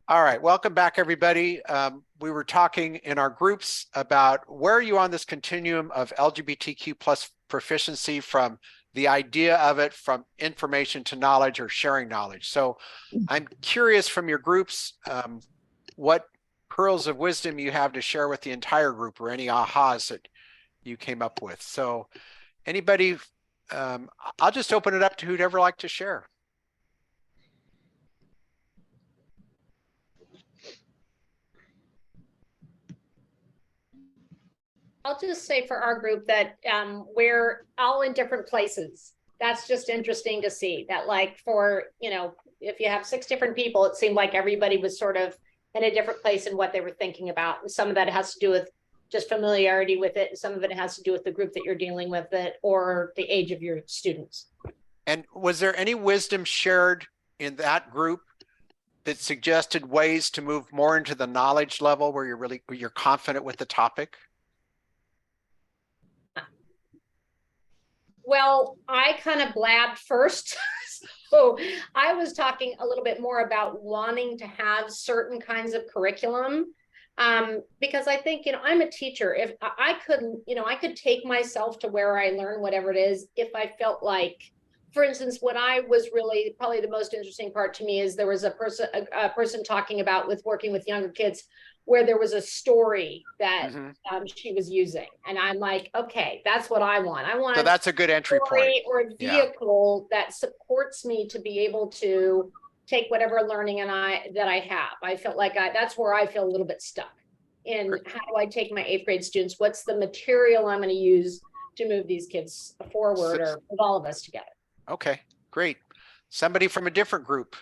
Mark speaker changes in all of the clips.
Speaker 1: All right, welcome back, everybody. We were talking in our groups about where are you on this continuum of LGBTQ plus proficiency, from the idea of it, from information to knowledge or sharing knowledge. So I'm curious from your groups, what pearls of wisdom you have to share with the entire group, or any ahas that you came up with. So anybody, I'll just open it up to who'd ever like to share.
Speaker 2: I'll just say for our group that we're all in different places. That's just interesting to see that, like, for, if you have 6 different people, it seemed like everybody was sort of in a different place in what they were thinking about. And some of that has to do with just familiarity with it. And some of it has to do with the group that you're dealing with it or the age of your students.
Speaker 1: And was there any wisdom shared in that group that suggested ways to move more into the knowledge level where you're confident with the topic?
Speaker 2: Well, I kind of blabbed first. So I was talking a little bit more about wanting to have certain kinds of curriculum, because I think, I'm a teacher. If I could, I could take myself to where I learn whatever it is if I felt like, for instance, what I was really probably the most interesting part to me is there was a person talking about with working with younger kids where there was a story that she was using. And I'm like, okay, that's what I want. I want
Speaker 1: So that's a good entry point.
Speaker 2: Or a vehicle that supports me to be able to take whatever learning that I have. I felt like that's where I feel a little bit stuck in. How do I take my 8th grade students? What's the material I'm going to use to move these kids forward, or with all of us together?
Speaker 1: Okay, great. Somebody from a different group.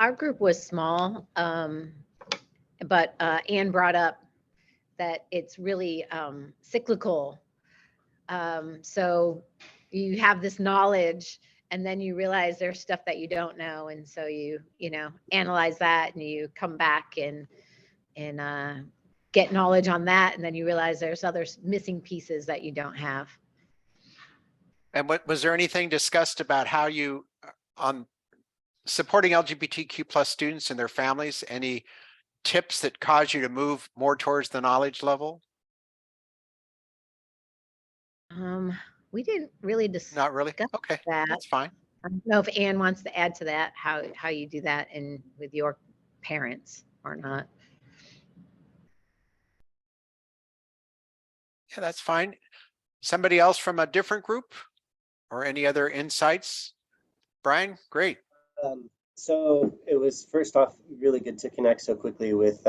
Speaker 3: Our group was small, but Anne brought up that it's really cyclical. So you have this knowledge, and then you realize there's stuff that you don't know, and so you analyze that, and you come back and get knowledge on that, and then you realize there's other missing pieces that you don't have.
Speaker 1: And was there anything discussed about how you on supporting LGBTQ plus students and their families? Any tips that cause you to move more towards the knowledge level?
Speaker 3: We didn't really discuss.
Speaker 1: Not really. Okay, that's fine.
Speaker 3: I don't know if Anne wants to add to that, how you do that with your parents or not.
Speaker 1: Yeah, that's fine. Somebody else from a different group or any other insights? Brian, great.
Speaker 4: So it was, first off, really good to connect so quickly with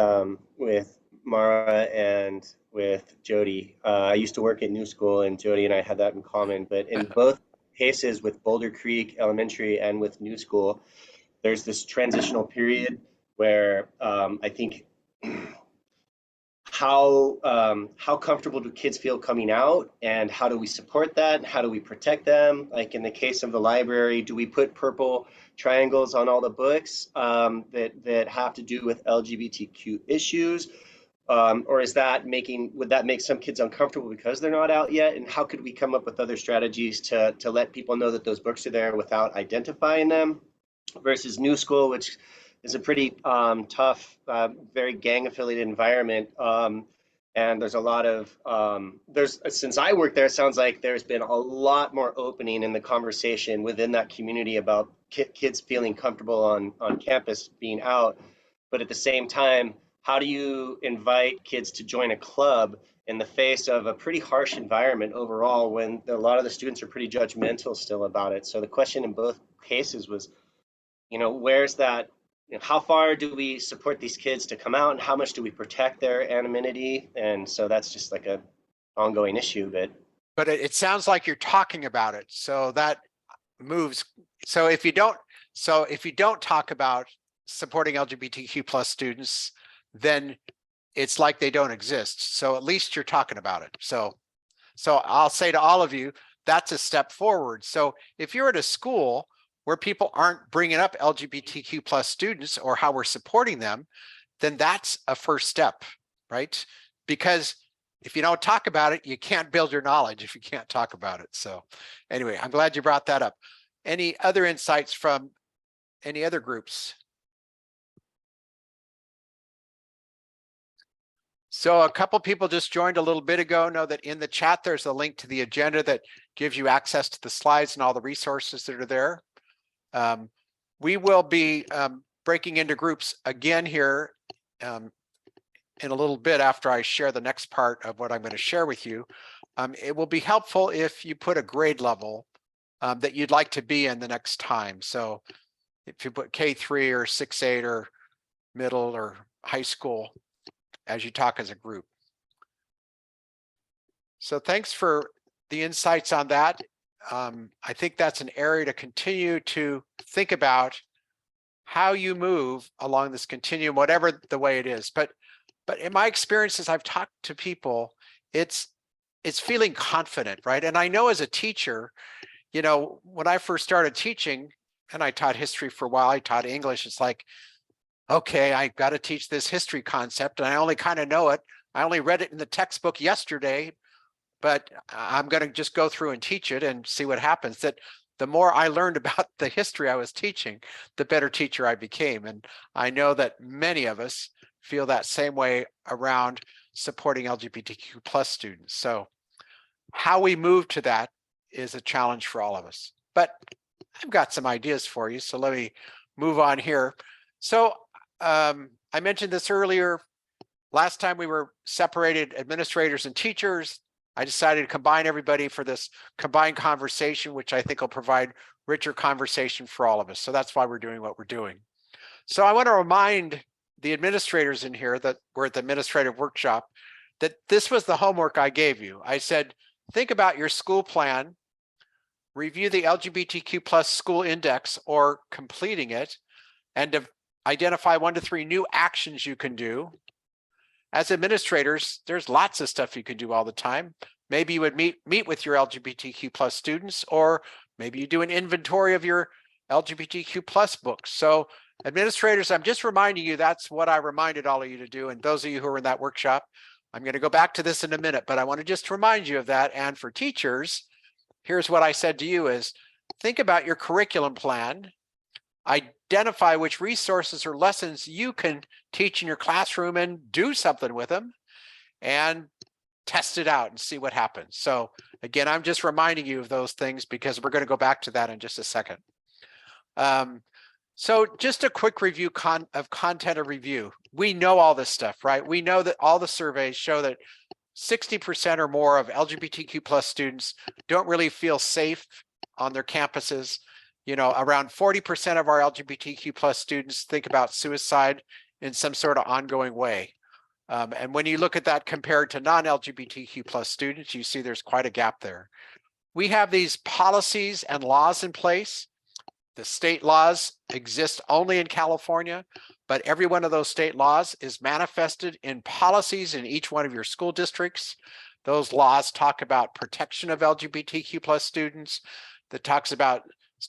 Speaker 4: Mara and with Jody. I used to work at New School, and Jody and I had that in common. But in both cases, with Boulder Creek Elementary and with New School, there's this transitional period where I think how comfortable do kids feel coming out, and how do we support that? How do we protect them? Like in the case of the library, do we put purple triangles on all the books that have to do with LGBTQ issues? Or would that make some kids uncomfortable because they're not out yet? And how could we come up with other strategies to let people know that those books are there without identifying them? Versus New School, which is a pretty tough, very gang affiliated environment. And there's a lot of, since I worked there, it sounds like there's been a lot more opening in the conversation within that community about kids feeling comfortable on campus being out. But at the same time, how do you invite kids to join a club in the face of a pretty harsh environment overall, when a lot of the students are pretty judgmental still about it? So the question in both cases was, where's that? How far do we support these kids to come out, and how much do we protect their anonymity? And so that's just like a ongoing issue.
Speaker 1: But it sounds like you're talking about it, so that moves. So if you don't talk about supporting LGBTQ plus students, then it's like they don't exist. So at least you're talking about it. So I'll say to all of you, that's a step forward. So if you're at a school where people aren't bringing up LGBTQ plus students or how we're supporting them, then that's a first step, right? Because if you don't talk about it, you can't build your knowledge if you can't talk about it. So anyway, I'm glad you brought that up. Any other insights from any other groups? So a couple people just joined a little bit ago. Know that in the chat, there's a link to the agenda that gives you access to the slides and all the resources that are there. We will be breaking into groups again here in a little bit after I share the next part of what I'm going to share with you. It will be helpful if you put a grade level that you'd like to be in the next time. So if you put K3 or 6-8 or middle or high school as you talk as a group. So thanks for the insights on that. I think that's an area to continue to think about how you move along this continuum, whatever the way it is. But in my experiences, I've talked to people, it's feeling confident, right? And I know as a teacher, you know, when I first started teaching, and I taught history for a while, I taught English, it's like, okay, I got to teach this history concept and I only kind of know it. I only read it in the textbook yesterday, but I'm going to just go through and teach it and see what happens. That the more I learned about the history I was teaching, the better teacher I became. And I know that many of us feel that same way around supporting LGBTQ plus students. So how we move to that is a challenge for all of us. But I've got some ideas for you. So let me move on here. So I mentioned this earlier. Last time we were separated administrators and teachers. I decided to combine everybody for this combined conversation, which I think will provide richer conversation for all of us. So that's why we're doing what we're doing. So I want to remind the administrators in here that we're at the administrative workshop that this was the homework I gave you. I said, think about your school plan, review the LGBTQ plus school index or completing it, and identify 1 to 3 new actions you can do. As administrators, there's lots of stuff you can do all the time. Maybe you would meet with your LGBTQ plus students, or maybe you do an inventory of your LGBTQ plus books. So administrators, I'm just reminding you, that's what I reminded all of you to do. And those of you who are in that workshop, I'm going to go back to this in a minute, but I want to just remind you of that. And for teachers, here's what I said to you is, think about your curriculum plan, identify which resources or lessons you can teach in your classroom and do something with them, and test it out and see what happens. So again, I'm just reminding you of those things because we're going to go back to that in just a second. So just a quick review of content of review. We know all this stuff, right? We know that all the surveys show that 60% or more of LGBTQ plus students don't really feel safe on their campuses. You know, around 40% of our LGBTQ plus students think about suicide in some sort of ongoing way. And when you look at that compared to non-LGBTQ plus students, you see there's quite a gap there. We have these policies and laws in place. The state laws exist only in California, but every one of those state laws is manifested in policies in each one of your school districts. Those laws talk about protection of LGBTQ plus students, that talks about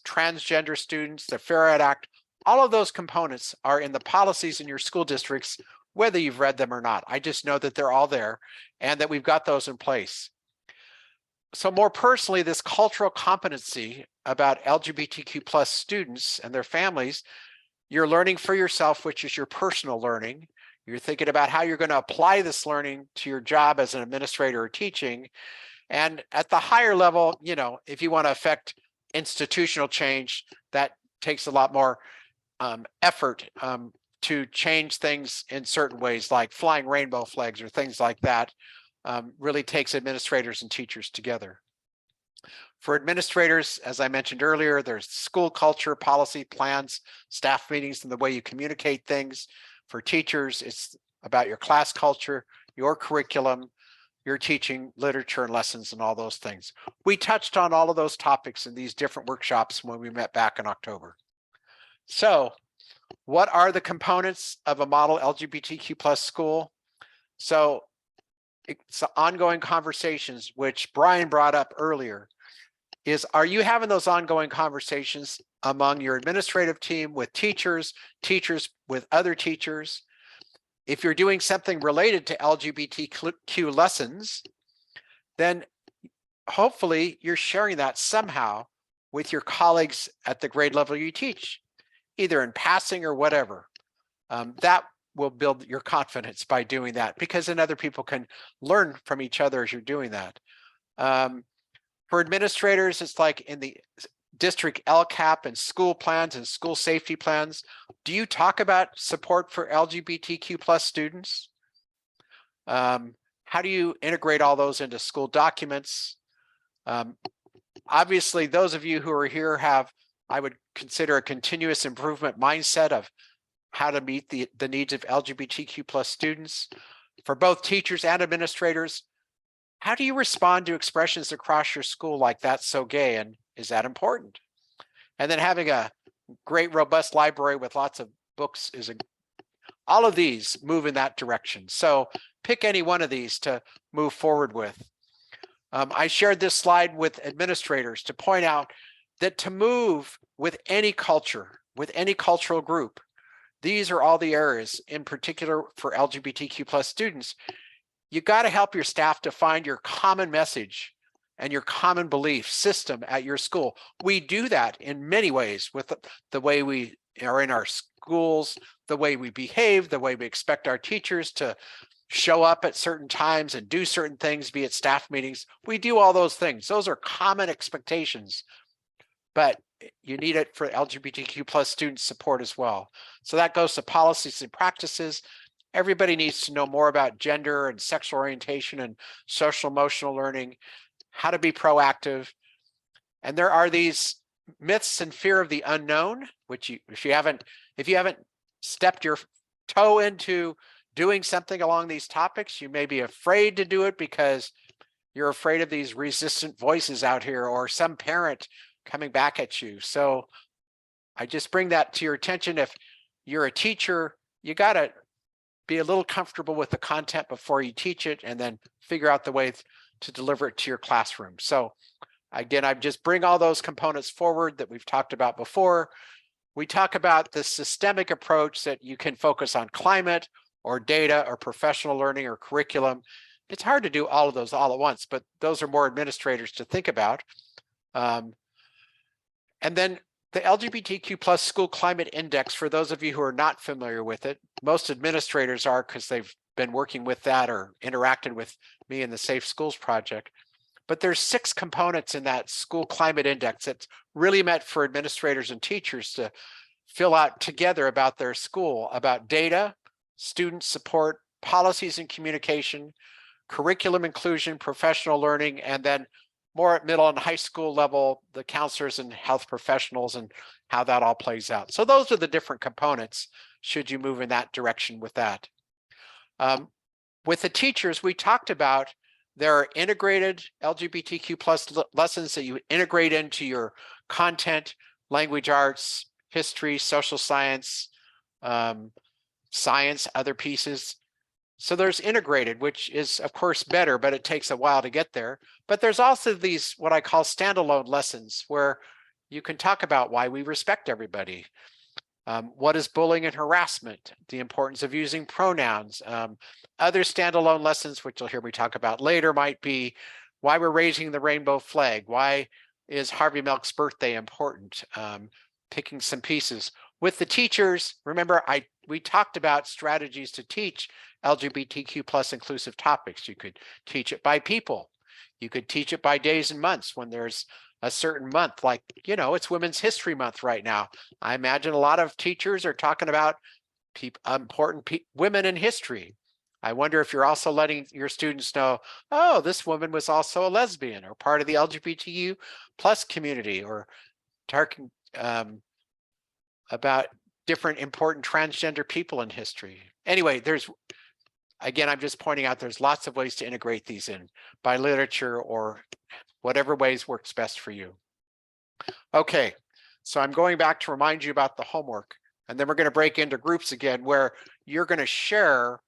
Speaker 1: transgender students, the Fair Ed Act. All of those components are in the policies in your school districts, whether you've read them or not. I just know that they're all there and that we've got those in place. So more personally, this cultural competency about LGBTQ plus students and their families, you're learning for yourself, which is your personal learning. You're thinking about how you're going to apply this learning to your job as an administrator or teaching. And at the higher level, you know, if you want to affect institutional change, that takes a lot more effort to change things in certain ways, like flying rainbow flags or things like that. Really takes administrators and teachers together. For administrators, as I mentioned earlier, there's school culture, policy, plans, staff meetings, and the way you communicate things. For teachers, it's about your class culture, your curriculum, your teaching, literature, and lessons, and all those things. We touched on all of those topics in these different workshops when we met back in October. So what are the components of a model LGBTQ plus school? So it's ongoing conversations, which Brian brought up earlier, is are you having those ongoing conversations among your administrative team with teachers, teachers with other teachers? If you're doing something related to LGBTQ lessons, then hopefully you're sharing that somehow with your colleagues at the grade level you teach, either in passing or whatever. That will build your confidence by doing that, because then other people can learn from each other as you're doing that. For administrators, it's like in the district LCAP and school plans and school safety plans. Do you talk about support for LGBTQ plus students? How do you integrate all those into school documents? Obviously, those of you who are here have, I would consider, a continuous improvement mindset of how to meet the needs of LGBTQ plus students. For both teachers and administrators, how do you respond to expressions across your school like "that's so gay," and is that important? And then having a great, robust library with lots of books all of these move in that direction. So pick any one of these to move forward with. I shared this slide with administrators to point out that to move with any culture, with any cultural group, these are all the areas, in particular for LGBTQ plus students. You got to help your staff to find your common message and your common belief system at your school. We do that in many ways with the way we are in our schools, the way we behave, the way we expect our teachers to show up at certain times and do certain things, be it staff meetings. We do all those things. Those are common expectations, but you need it for LGBTQ plus student support as well. So that goes to policies and practices. Everybody needs to know more about gender and sexual orientation and social emotional learning, how to be proactive. And there are these myths and fear of the unknown, which if you haven't stepped your toe into doing something along these topics, you may be afraid to do it because you're afraid of these resistant voices out here or some parent coming back at you. So I just bring that to your attention. If you're a teacher, you got to be a little comfortable with the content before you teach it, and then figure out the way to deliver it to your classroom. So again, I just bring all those components forward that we've talked about before. We talk about the systemic approach that you can focus on climate or data or professional learning or curriculum. It's hard to do all of those all at once, but those are more administrators to think about. And then the LGBTQ plus school climate index, for those of you who are not familiar with it, most administrators are because they've been working with that or interacted with me in the Safe Schools Project. But there's 6 components in that school climate index that's really meant for administrators and teachers to fill out together about their school, about data, student support, policies and communication, curriculum inclusion, professional learning, and then more at middle and high school level, the counselors and health professionals and how that all plays out. So those are the different components should you move in that direction with that. With the teachers, we talked about there are integrated LGBTQ plus lessons that you integrate into your content, language arts, history, social science, science, other pieces. So there's integrated, which is of course better, but it takes a while to get there. But there's also these, what I call standalone lessons, where you can talk about why we respect everybody. What is bullying and harassment? The importance of using pronouns. Other standalone lessons, which you'll hear me talk about later, might be why we're raising the rainbow flag. Why is Harvey Milk's birthday important? Picking some pieces. With the teachers, remember, we talked about strategies to teach LGBTQ plus inclusive topics. You could teach it by people. You could teach it by days and months when there's a certain month, like, it's Women's History Month right now. I imagine a lot of teachers are talking about important women in history. I wonder if you're also letting your students know, oh, this woman was also a lesbian or part of the LGBTQ plus community, or talking about different important transgender people in history. Anyway, again, I'm just pointing out there's lots of ways to integrate these in by literature or whatever ways works best for you. Okay, so I'm going back to remind you about the homework, and then we're going to break into groups again where you're going to share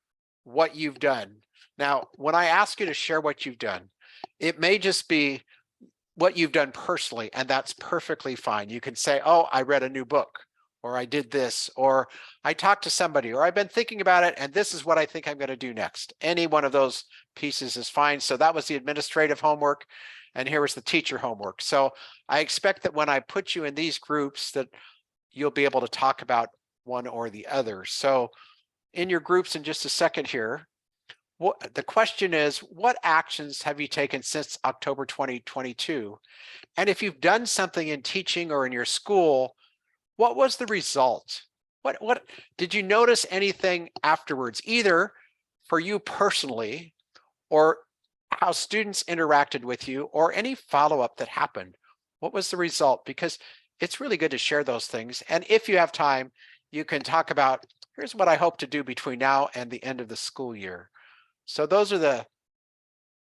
Speaker 1: what you've done. Now, when I ask you to share what you've done, it may just be what you've done personally, and that's perfectly fine. You can say, oh, I read a new book, or I did this, or I talked to somebody, or I've been thinking about it, and this is what I think I'm going to do next. Any one of those pieces is fine. So that was the administrative homework, and here was the teacher homework. So I expect that when I put you in these groups that you'll be able to talk about one or the other. So in your groups in just a second here, the question is, what actions have you taken since October 2022? And if you've done something in teaching or in your school, what was the result? What did you notice anything afterwards, either for you personally or how students interacted with you or any follow-up that happened? What was the result? Because it's really good to share those things. And if you have time, you can talk about, here's what I hope to do between now and the end of the school year. So those are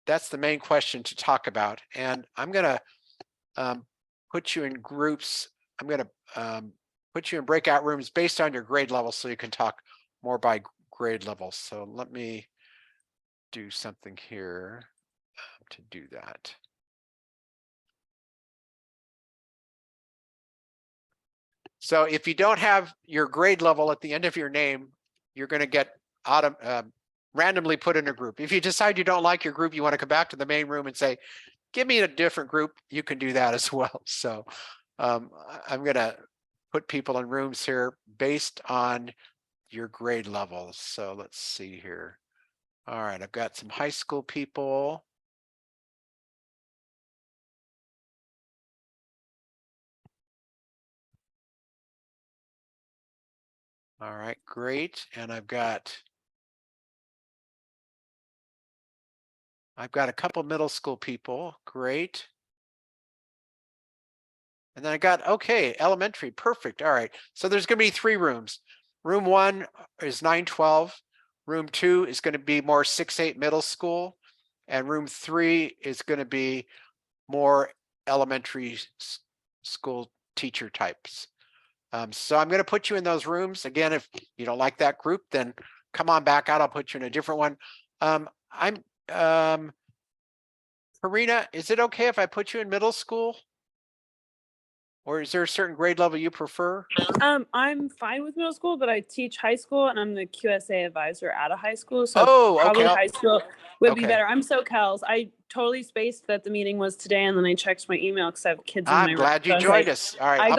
Speaker 1: that's the main question to talk about. And I'm going to put you in groups. I'm going to put you in breakout rooms based on your grade level so you can talk more by grade level. So let me do something here to do that. So if you don't have your grade level at the end of your name, you're going to get randomly put in a group. If you decide you don't like your group, you want to come back to the main room and say, give me a different group, you can do that as well. So I'm going to put people in rooms here based on your grade levels. So let's see here. All right, I've got some high school people. All right, great. And I've got a couple middle school people. Great. And then I got, okay, elementary, perfect. All right. So there's going to be 3 rooms. Room 1 is 9-12. Room 2 is going to be more 6-8 middle school. And room 3 is going to be more elementary school teacher types. So I'm going to put you in those rooms. Again, if you don't like that group, then come on back out. I'll put you in a different one. Karina, is it okay if I put you in middle school? Or is there a certain grade level you prefer?
Speaker 5: I'm fine with middle school, but I teach high school and I'm the QSA advisor at a high school. So probably
Speaker 1: okay.
Speaker 5: high school would be better. I'm SoCals. I totally spaced that the meeting was today, and then I checked my email because I have kids in my room.
Speaker 1: I'm glad you joined us. All right.
Speaker 5: I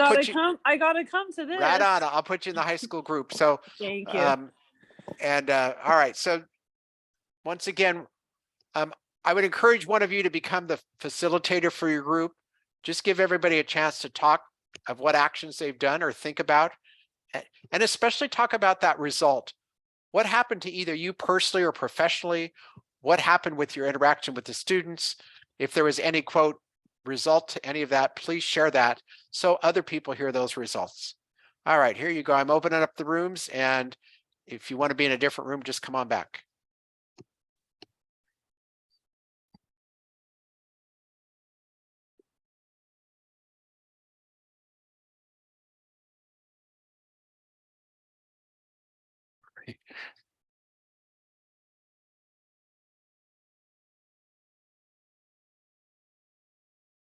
Speaker 5: gotta come to this.
Speaker 1: Right on. I'll put you in the high school group. So
Speaker 5: thank you.
Speaker 1: all right. So once again, I would encourage one of you to become the facilitator for your group. Just give everybody a chance to talk of what actions they've done or think about, and especially talk about that result. What happened to either you personally or professionally? What happened with your interaction with the students? If there was any quote result to any of that, please share that so other people hear those results. All right, here you go. I'm opening up the rooms, and if you want to be in a different room, just come on back.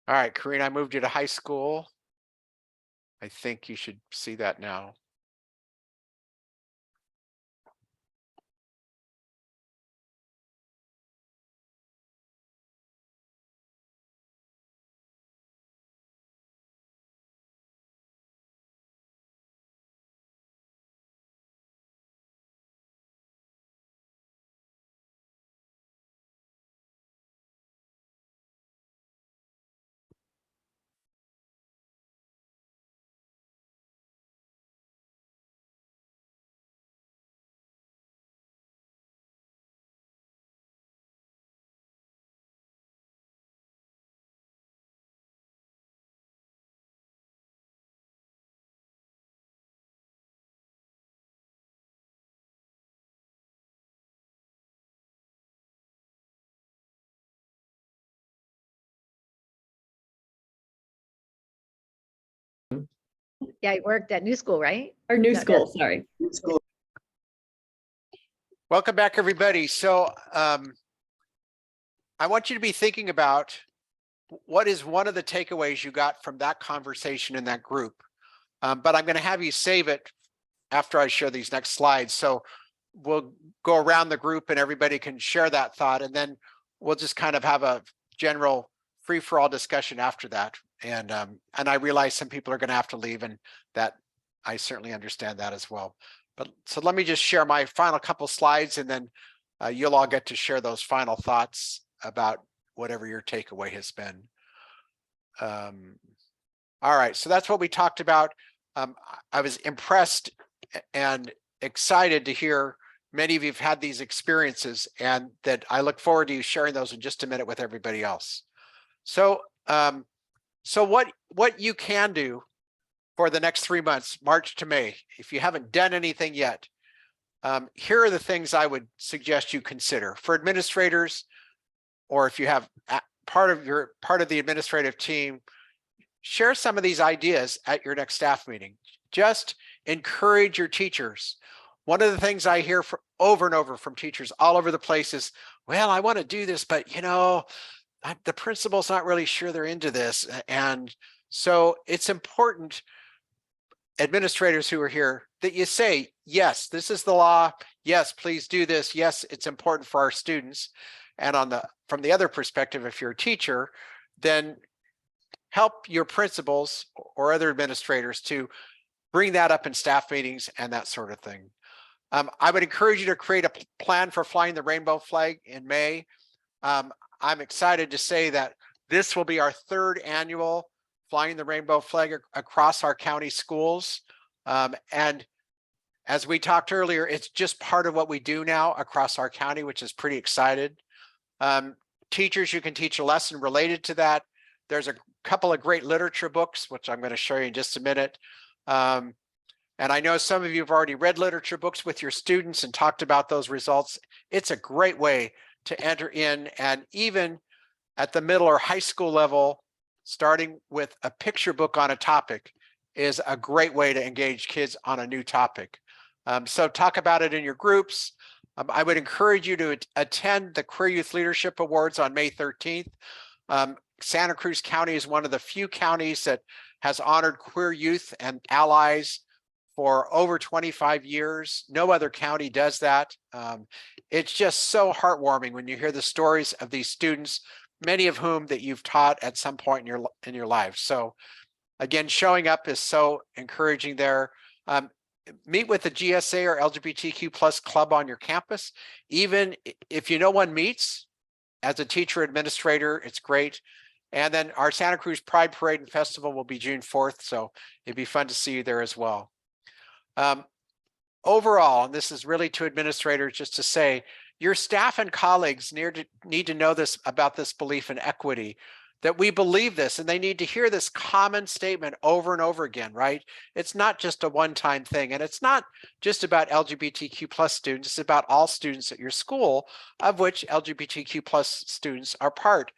Speaker 1: All right, Karina, I moved you to high school. I think you should see that now.
Speaker 3: Yeah, I worked at New School, right?
Speaker 6: Or New
Speaker 3: No,
Speaker 6: School, sorry.
Speaker 1: Welcome back, everybody. So I want you to be thinking about what is one of the takeaways you got from that conversation in that group. but I'm going to have you save it after I share these next slides. So we'll go around the group and everybody can share that thought, and then we'll just kind of have a general free-for-all discussion after that. And I realize some people are going to have to leave, and that I certainly understand that as well. But so let me just share my final couple slides, and then you'll all get to share those final thoughts about whatever your takeaway has been. All right, so that's what we talked about. I was impressed and excited to hear many of you have had these experiences, and that I look forward to you sharing those in just a minute with everybody else. So, so what you can do for the next 3 months, March to May, if you haven't done anything yet, here are the things I would suggest you consider. For administrators, or if you have part of the administrative team, share some of these ideas at your next staff meeting. Just encourage your teachers. One of the things I hear over and over from teachers all over the place is, well, I want to do this, but you know, the principal's not really sure they're into this. And so it's important, administrators who are here, that you say, yes, this is the law. Yes, please do this. Yes, it's important for our students. And from the other perspective, if you're a teacher, then help your principals or other administrators to bring that up in staff meetings and that sort of thing. I would encourage you to create a plan for flying the rainbow flag in May. I'm excited to say that this will be our 3rd annual flying the rainbow flag across our county schools. And as we talked earlier, it's just part of what we do now across our county, which is pretty excited. Teachers, you can teach a lesson related to that. There's a couple of great literature books, which I'm going to show you in just a minute. And I know some of you have already read literature books with your students and talked about those results. It's a great way to enter in, and even at the middle or high school level, starting with a picture book on a topic is a great way to engage kids on a new topic. So talk about it in your groups. I would encourage you to attend the Queer Youth Leadership Awards on May 13th. Santa Cruz County is one of the few counties that has honored queer youth and allies for over 25 years. No other county does that. It's just so heartwarming when you hear the stories of these students, many of whom that you've taught at some point in your life. So again, showing up is so encouraging there. Meet with the GSA or LGBTQ plus club on your campus. Even if you know one meets, as a teacher administrator, it's great. And then our Santa Cruz Pride Parade and Festival will be June 4th. So it'd be fun to see you there as well. Overall, and this is really to administrators, just to say, your staff and colleagues need to know this about this belief in equity, that we believe this, and they need to hear this common statement over and over again, right? It's not just a one-time thing, and it's not just about LGBTQ plus students, it's about all students at your school, of which LGBTQ plus students are part.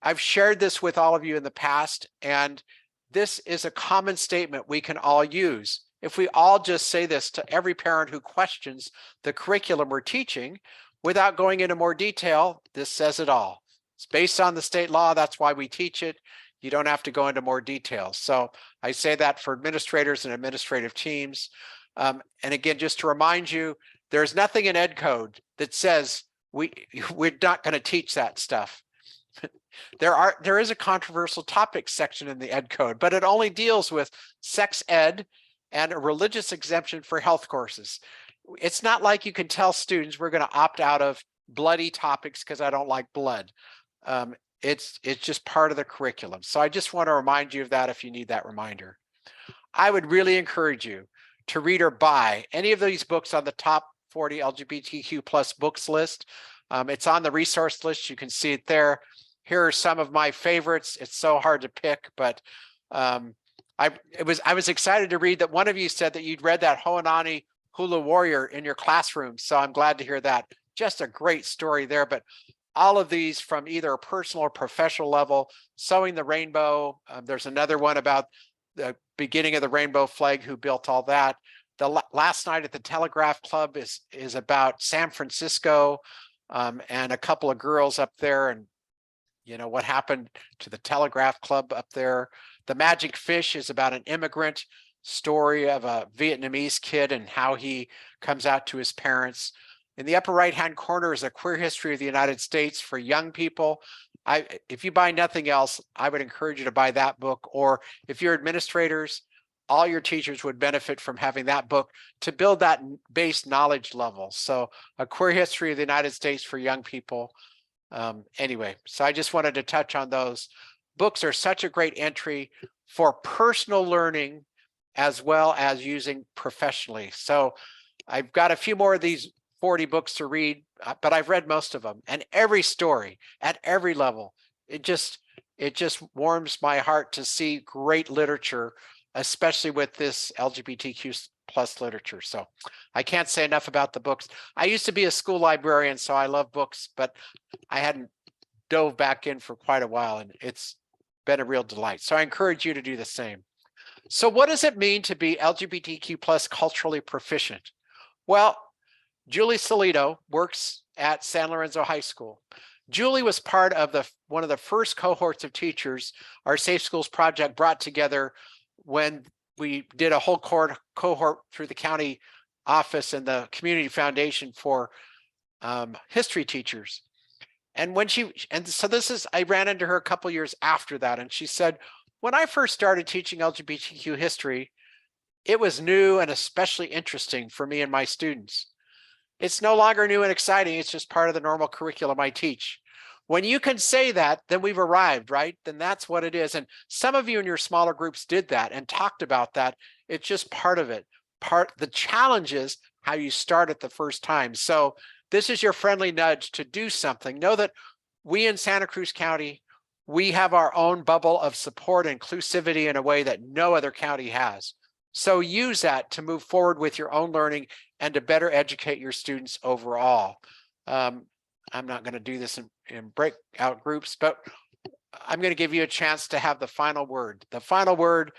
Speaker 1: I've shared this with all of you in the past, and this is a common statement we can all use. If we all just say this to every parent who questions the curriculum we're teaching, without going into more detail, this says it all. It's based on the state law. That's why we teach it. You don't have to go into more details. So I say that for administrators and administrative teams. And again, just to remind you, there's nothing in Ed Code that says we're not going to teach that stuff. There is a controversial topics section in the Ed Code, but it only deals with sex ed and a religious exemption for health courses. It's not like you can tell students we're going to opt out of bloody topics because I don't like blood. It's just part of the curriculum. So I just want to remind you of that if you need that reminder. I would really encourage you to read or buy any of these books on the top 40 LGBTQ plus books list. It's on the resource list. You can see it there. Here are some of my favorites. It's so hard to pick, but I was excited to read that one of you said that you'd read that Hoanani Hula Warrior in your classroom. So I'm glad to hear that. Just a great story there, but all of these from either a personal or professional level. Sewing the Rainbow. There's another one about the beginning of the rainbow flag, who built all that. The Last Night at the Telegraph Club is about San Francisco and a couple of girls up there, and you know what happened to the Telegraph Club up there. The Magic Fish is about an immigrant story of a Vietnamese kid and how he comes out to his parents. In the upper right-hand corner is a queer history of the United States for young people. If you buy nothing else, I would encourage you to buy that book. Or if you're administrators, all your teachers would benefit from having that book to build that base knowledge level. So a queer history of the United States for young people. Anyway, so I just wanted to touch on those. Books are such a great entry for personal learning as well as using professionally. So I've got a few more of these 40 books to read, but I've read most of them, and every story at every level, it just warms my heart to see great literature, especially with this LGBTQ plus literature. So I can't say enough about the books. I used to be a school librarian, so I love books, but I hadn't dove back in for quite a while, and it's been a real delight. So I encourage you to do the same. So what does it mean to be LGBTQ plus culturally proficient? Well, Julie Solito works at San Lorenzo High School. Julie was part of one of the first cohorts of teachers our Safe Schools project brought together when we did a whole cohort through the county office and the community foundation for history teachers. And I ran into her a couple years after that, and she said, when I first started teaching LGBTQ history, it was new and especially interesting for me and my students. It's no longer new and exciting. It's just part of the normal curriculum I teach. When you can say that, then we've arrived, right? Then that's what it is. And some of you in your smaller groups did that and talked about that. It's just part of it. The challenge is how you start it the first time. So this is your friendly nudge to do something. Know that we in Santa Cruz County, we have our own bubble of support and inclusivity in a way that no other county has. So use that to move forward with your own learning and to better educate your students overall. I'm not going to do this in breakout groups, but I'm going to give you a chance to have the final word. The final word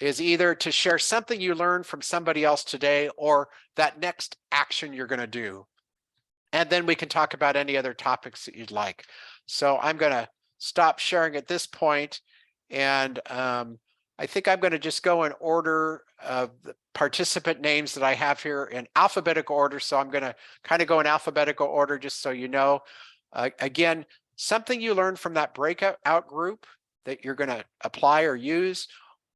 Speaker 1: is either to share something you learned from somebody else today or that next action you're going to do. And then we can talk about any other topics that you'd like. So I'm going to stop sharing at this point, and I think I'm going to just go in order of the participant names that I have here in alphabetical order. So I'm going to kind of go in alphabetical order just so you know. Again, something you learned from that breakout group that you're going to apply or use,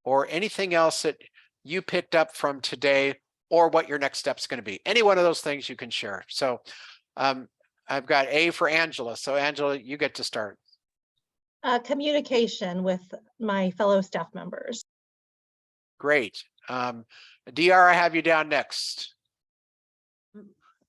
Speaker 1: or anything else that you picked up from today, or what your next step is going to be. Any one of those things you can share. So I've got A for Angela. So Angela, you get to start.
Speaker 6: Communication with my fellow staff members.
Speaker 1: Great. DR, I have you down next.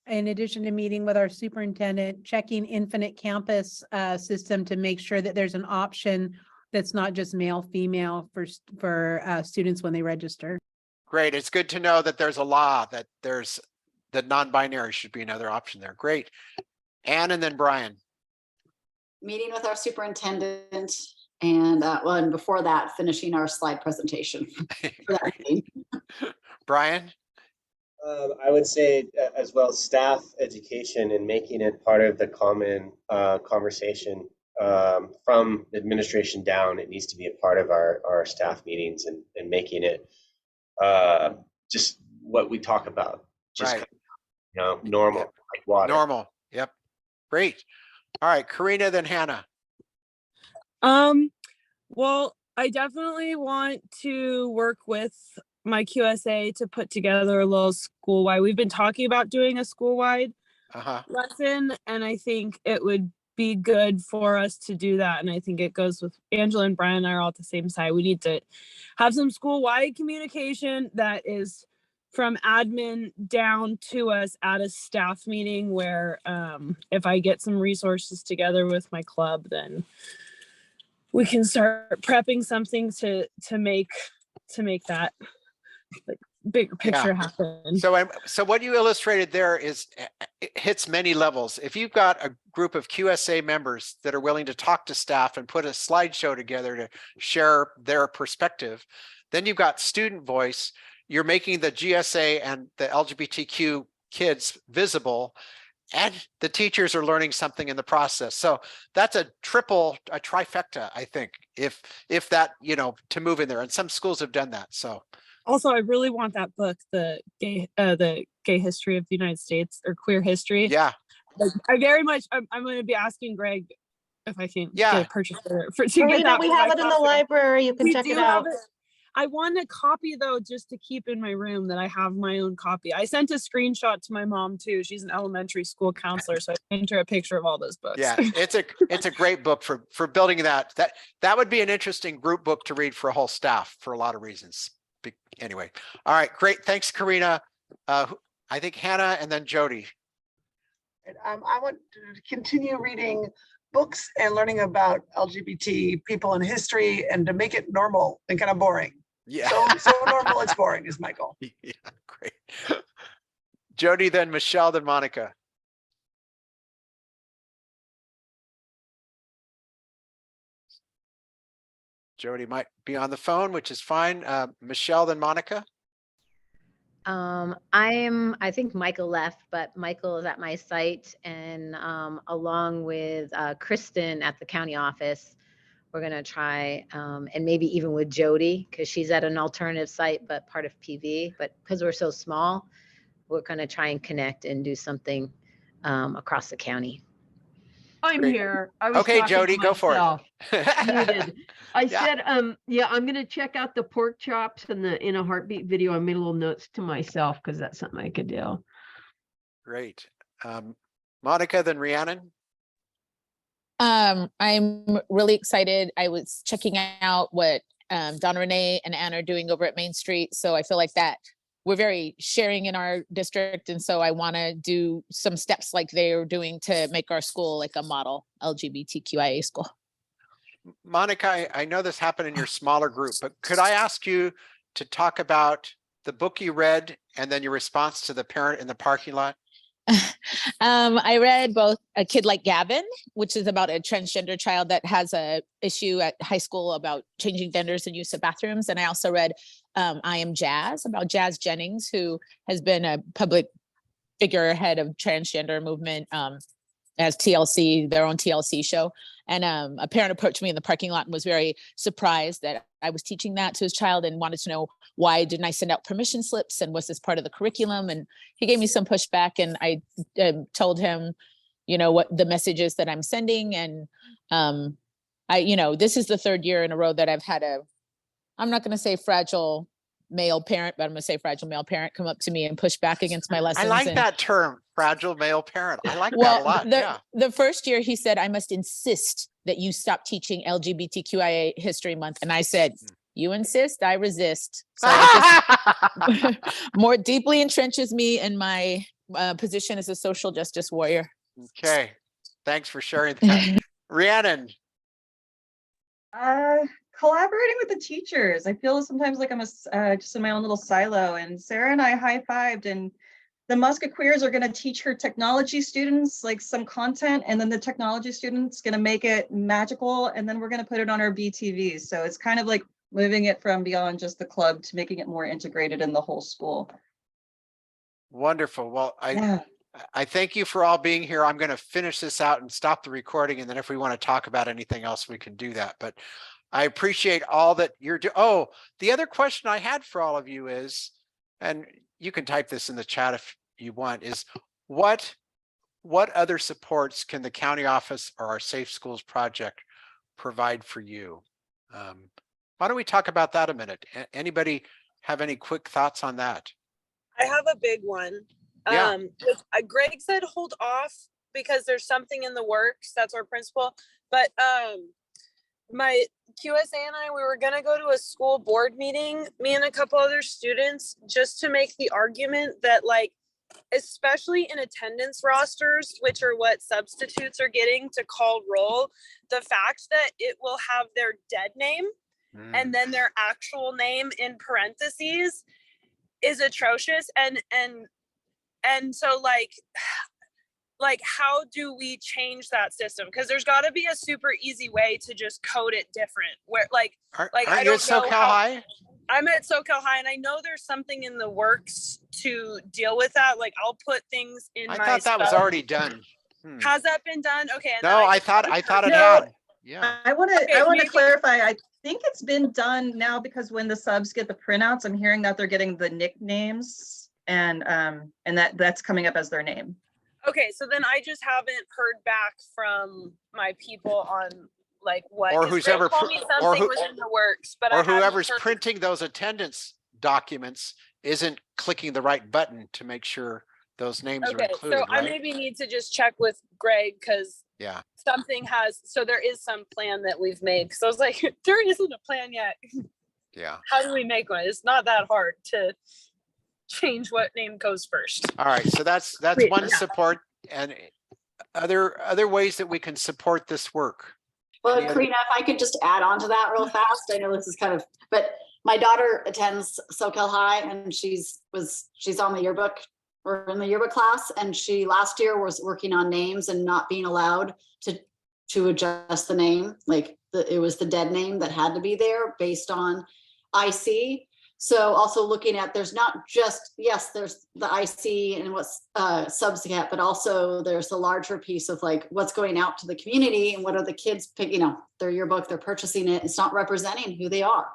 Speaker 7: In addition to meeting with our superintendent, checking Infinite Campus system to make sure that there's an option that's not just male, female for students when they register.
Speaker 1: Great. It's good to know that there's a law that non-binary should be another option there. Great. Ann and then Brian.
Speaker 8: Meeting with our superintendent and and before that, finishing our slide presentation. For that meeting.
Speaker 1: Brian?
Speaker 4: I would say as well, staff education and making it part of the common conversation from administration down. It needs to be a part of our staff meetings and making it just what we talk about. Just
Speaker 1: right.
Speaker 4: Normal,
Speaker 1: yep.
Speaker 4: like water.
Speaker 1: Normal. Yep. Great. All right, Karina, then Hannah.
Speaker 5: Well, I definitely want to work with my QSA to put together a little school-wide. We've been talking about doing a school-wide lesson, and I think it would be good for us to do that. And I think it goes with Angela and Brian and I are all at the same side. We need to have some school-wide communication that is from admin down to us at a staff meeting where if I get some resources together with my club, then we can start prepping something to make that like bigger picture happen.
Speaker 1: So what you illustrated there is it hits many levels. If you've got a group of QSA members that are willing to talk to staff and put a slideshow together to share their perspective, then you've got student voice. You're making the GSA and the LGBTQ kids visible, and the teachers are learning something in the process. So that's a trifecta, I think, if that, to move in there. And some schools have done that. So
Speaker 5: Also, I really want that book, the gay history of the United States, or queer history.
Speaker 1: Yeah.
Speaker 5: Like, I very much, I'm going to be asking Greg if I can get a purchase order to get
Speaker 6: Karina,
Speaker 5: that.
Speaker 6: we
Speaker 5: for my
Speaker 6: have it in the
Speaker 5: classroom.
Speaker 6: library. You can
Speaker 5: We
Speaker 6: check
Speaker 5: do
Speaker 6: it
Speaker 5: have
Speaker 6: out.
Speaker 5: it. I want a copy though, just to keep in my room, that I have my own copy. I sent a screenshot to my mom too. She's an elementary school counselor, so I sent her a picture of all those books.
Speaker 1: Yeah, it's a great book for building that. That would be an interesting group book to read for a whole staff for a lot of reasons. Anyway, all right, great. Thanks, Karina. I think Hannah and then Jody.
Speaker 9: I want to continue reading books and learning about LGBT people in history, and to make it normal and kind of boring.
Speaker 1: Yeah.
Speaker 9: So normal it's boring is my goal.
Speaker 1: Yeah, great. Jody, then Michelle, then Monica. Jody might be on the phone, which is fine. Michelle, then Monica.
Speaker 3: I think Michael left, but Michael is at my site, and along with Kristen at the county office, we're going to try, and maybe even with Jody, because she's at an alternative site, but part of PV. But because we're so small, we're going to try and connect and do something across the county.
Speaker 10: I'm
Speaker 1: Great.
Speaker 10: here. I was
Speaker 1: Okay, Jody, go for it.
Speaker 10: Muted. I
Speaker 1: Yeah.
Speaker 10: said, yeah, I'm gonna check out the pork chops and the In a Heartbeat video. I made a little notes to myself because that's something I could do.
Speaker 1: Great. Monica, then Rhiannon.
Speaker 11: I'm really excited. I was checking out what Donna Renee and Anna are doing over at Main Street. So I feel like that we're very sharing in our district. And so I want to do some steps like they're doing to make our school like a model LGBTQIA school.
Speaker 1: Monica, I know this happened in your smaller group, but could I ask you to talk about the book you read and then your response to the parent in the parking lot?
Speaker 11: I read both A Kid Like Gavin, which is about a transgender child that has a issue at high school about changing genders and use of bathrooms. And I also read I Am Jazz, about Jazz Jennings, who has been a public figurehead of transgender movement as TLC, their own TLC show. And a parent approached me in the parking lot and was very surprised that I was teaching that to his child and wanted to know why didn't I send out permission slips, and was this part of the curriculum? And he gave me some pushback, and I told him, you know, what the message is that I'm sending. And this is the third year in a row that I've had I'm not going to say fragile male parent, but I'm going to say fragile male parent come up to me and push back against my lessons.
Speaker 1: I like that term, fragile male parent. I like that a lot.
Speaker 11: The first year he said, I must insist that you stop teaching LGBTQIA History Month. And I said, you insist, I resist. So it just more deeply entrenches me in my position as a social justice warrior.
Speaker 1: Okay, thanks for sharing that. Rhiannon.
Speaker 6: Collaborating with the teachers. I feel sometimes like I'm just in my own little silo, and Sarah and I high-fived, and the Musketeers are going to teach her technology students like some content, and then the technology students going to make it magical, and then we're going to put it on our BTVs. So it's kind of like moving it from beyond just the club to making it more integrated in the whole school.
Speaker 1: Wonderful. Well, I thank you for all being here. I'm going to finish this out and stop the recording, and then if we want to talk about anything else, we can do that. But I appreciate all that you're doing. Oh, the other question I had for all of you is, and you can type this in the chat if you want, is what other supports can the county office or our Safe Schools project provide for you? Why don't we talk about that a minute? Anybody have any quick thoughts on that?
Speaker 5: I have a big one.
Speaker 1: Yeah.
Speaker 5: Greg said hold off because there's something in the works. That's our principal. But my QSA and we were going to go to a school board meeting, me and a couple other students, just to make the argument that, like, especially in attendance rosters, which are what substitutes are getting to call roll, the fact that it will have their dead name and then their actual name in parentheses is atrocious. And so like how do we change that system? Because there's got to be a super easy way to just code it different. Where I don't know
Speaker 1: High?
Speaker 5: I'm at SoCal High, and I know there's something in the works to deal with that. Like I'll put things in.
Speaker 1: I thought that was already done.
Speaker 5: Has that been done? Okay.
Speaker 1: No, I thought it had. Yeah.
Speaker 6: I want to clarify. think it's been done now because when the subs get the printouts, I'm hearing that they're getting the nicknames and that's coming up as their name.
Speaker 5: Okay, so then I just haven't heard back from my people on like what.
Speaker 1: Or
Speaker 5: 'cause
Speaker 1: who's
Speaker 5: Greg
Speaker 1: ever
Speaker 5: told me something was in the works, but
Speaker 1: or
Speaker 5: I haven't
Speaker 1: whoever's
Speaker 5: heard-
Speaker 1: printing those attendance documents isn't clicking the right button to make sure those names are
Speaker 5: Okay,
Speaker 1: included,
Speaker 5: so I
Speaker 1: right?
Speaker 5: maybe need to just check with Greg because
Speaker 1: Yeah.
Speaker 5: something has. So there is some plan that we've made. Because I was like, there isn't a plan yet.
Speaker 1: Yeah.
Speaker 5: How do we make one? It's not that hard to change what name goes first.
Speaker 1: All right. So that's
Speaker 5: Wait,
Speaker 1: one
Speaker 5: yeah.
Speaker 1: support, and other ways that we can support this work.
Speaker 8: Well,
Speaker 1: Any other-
Speaker 8: Karina, if I could just add on to that real fast, I know this is kind of, but my daughter attends SoCal High and she's on the yearbook or in the yearbook class. And she last year was working on names and not being allowed to adjust the name. Like it was the dead name that had to be there based on IC. So also looking at, there's not just, yes, there's the IC and what's subs get, but also there's the larger piece of like what's going out to the community and what are the kids picking, their yearbook, they're purchasing it. It's not representing who they are.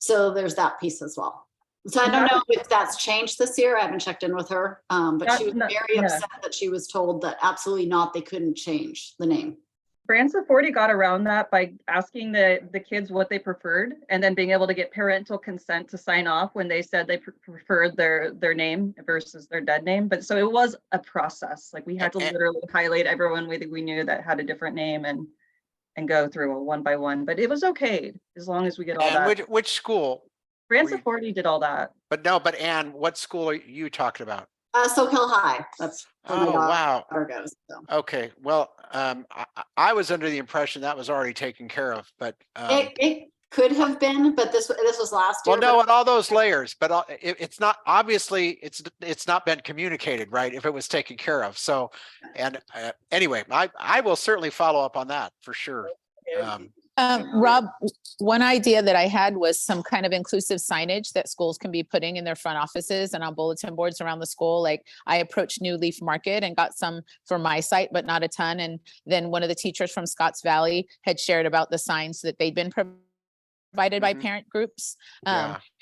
Speaker 8: So there's that piece as well. So I don't know if that's changed this year. I haven't checked in with her, but she was very upset that she was told that absolutely not, they couldn't change the name.
Speaker 6: Branson 40 got around that by asking the kids what they preferred and then being able to get parental consent to sign off when they said they preferred their name versus their dead name. But so it was a process. Like we had to literally highlight everyone we knew that had a different name and go through a one by one. But it was okay as long as we get all that.
Speaker 1: Which school?
Speaker 6: Branson 40 did all that.
Speaker 1: But Anne, what school are you talking about?
Speaker 8: SoCal High. That's where my daughter goes. So.
Speaker 1: Okay. Well, I was under the impression that was already taken care of, but
Speaker 8: it could have been, but this was last year.
Speaker 1: Well, no, at all those layers, but it's not obviously it's not been communicated, right? If it was taken care of. So, and anyway, I will certainly follow up on that for sure.
Speaker 11: Rob, one idea that I had was some kind of inclusive signage that schools can be putting in their front offices and on bulletin boards around the school. Like I approached New Leaf Market and got some for my site, but not a ton. And then one of the teachers from Scotts Valley had shared about the signs that they'd been provided by parent groups.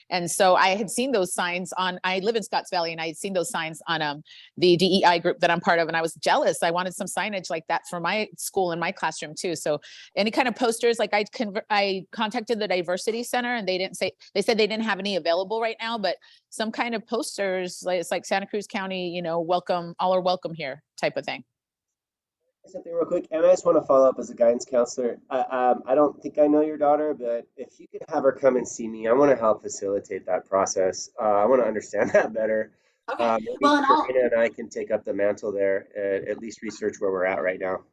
Speaker 11: And so I had seen those signs I live in Scotts Valley and I had seen those signs on the DEI group that I'm part of. And I was jealous. I wanted some signage like that for my school and my classroom too. So any kind of posters, like I contacted the diversity center and they said they didn't have any available right now, but some kind of posters, like it's like Santa Cruz County, welcome, all are welcome here type of thing.
Speaker 4: Something real quick, and I just want to follow up as a guidance counselor. I don't think I know your daughter, but if you could have her come and see me, I want to help facilitate that process. I want to understand that better.
Speaker 8: Okay.
Speaker 4: Maybe Karina and I can take up the mantle there, at least research where we're at right now.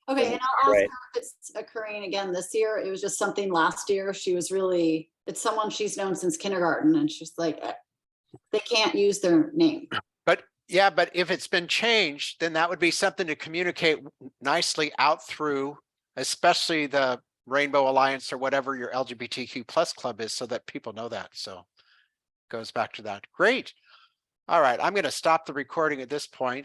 Speaker 8: Okay, and I'll ask her if it's occurring again this year. It was just something last year. She was it's someone she's known since kindergarten, and she's like, they can't use their name.
Speaker 1: Yeah, but if it's been changed, then that would be something to communicate nicely out through, especially the Rainbow Alliance or whatever your LGBTQ plus club is, so that people know that. So it goes back to that. Great. All right, I'm going to stop the recording at this point.